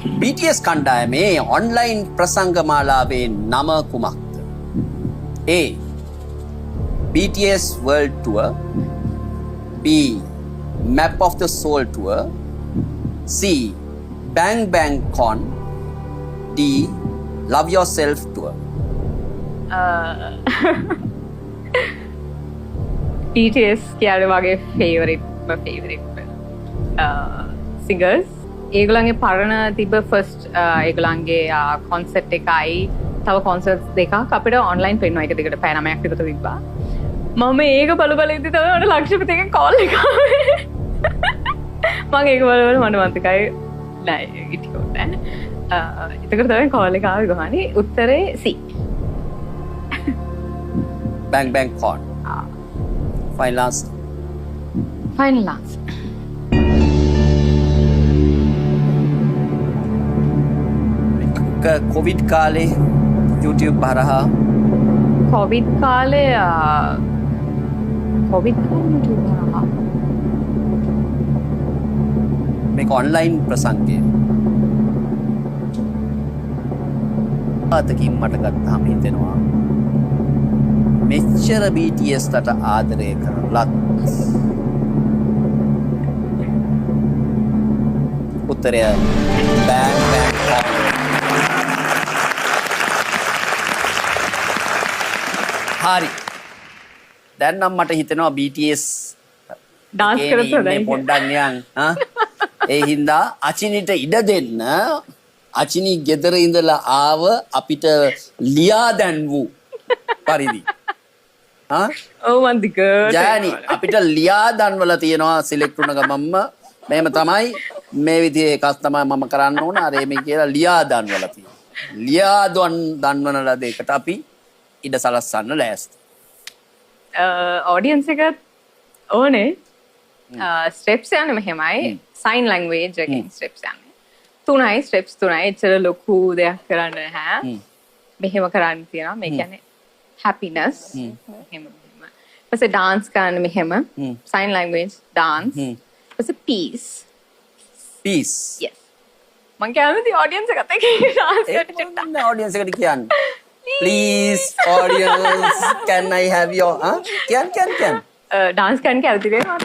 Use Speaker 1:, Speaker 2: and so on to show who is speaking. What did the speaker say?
Speaker 1: BTS කණ්ඩායමේ online ප්‍රසංග මාලාවේ නම කුමක්ද? A. BTS World Tour. B. Map of the Soul Tour. C. Bang Bang Con. D. Love Yourself Tour.
Speaker 2: BTS කියන්නේ මගේ favorite singers. ඒගොල්ලන්ගේ පරණ තිබ්බ first ඒගොල්ලන්ගේ concept එකයි තව concerts දෙකක් අපිට online පෙන්වනවා. එක දිගට පැය 9ක් විතර තිබ්බා. මම ඒක බල ඉඳි තමයි මට ලක්ෂපතිගෙන් call එක ආවේ. මම ඒක බලවල මට මතකයි නෑ ඉතිකෝ නෑ. එතකොට තමයි call එක ආවේ ගහන්නේ. උත්තරේ C.
Speaker 1: Bang Bang Con. Final answer.
Speaker 2: Final answer.
Speaker 1: COVID කාලේ YouTube හරහා
Speaker 2: COVID කාලේ YouTube හරහා
Speaker 1: මේක ඔන්ලයින් ප්‍රසංගය. අතකින් මට ගත්තාම හිතෙනවා මෙච්චර BTS ලට ආදරය කරලත් උත්තරය Bang Bang Con. හරි. දැන් නම් මට හිතෙනවා BTS
Speaker 2: dance කරත් හොඳයි.
Speaker 1: පොඩ්ඩක් නිකන් ඒ හින්දා අචිනිට ඉඩ දෙන්න. අචිනි ගෙදර ඉඳලා ආව අපිට ලියා දැන්වූ පරිදි.
Speaker 2: ඔව් මන් දිගට
Speaker 1: ජයනි අපිට ලියා දන්වලා තියෙනවා සිලෙක්ට් වුණ ගමන්ම මෙහෙම තමයි මේ විදිහේ එකක් තමයි මම කරන්න ඕන අර මේ කියලා ලියා දන්වලා තියෙනවා. ලියා දන්වන ලද එකට අපි ඉඩ සලස්සන්න ලෑස්ති.
Speaker 2: audience එකත් ඕනේ. steps යන්නේ මෙහෙමයි. sign language එකෙන් steps යන්නේ. තුනයි steps තුනයි. එච්චර ලොකු දෙයක් කරන්න නැහැ. මෙහෙම කරන්න තියෙනවා. මේ කියන්නේ happiness. මෙහෙම. ඊපස්සේ dance කරන්න මෙහෙම. sign language dance. ඊපස්සේ peace.
Speaker 1: Peace.
Speaker 2: Yes. මං කැමති audience එකත් එක්ක dance කරන්න.
Speaker 1: audience එකට කියන්න. Please, audience, can I have your... Can.
Speaker 2: dance කරන්න කැමති වෙනවා.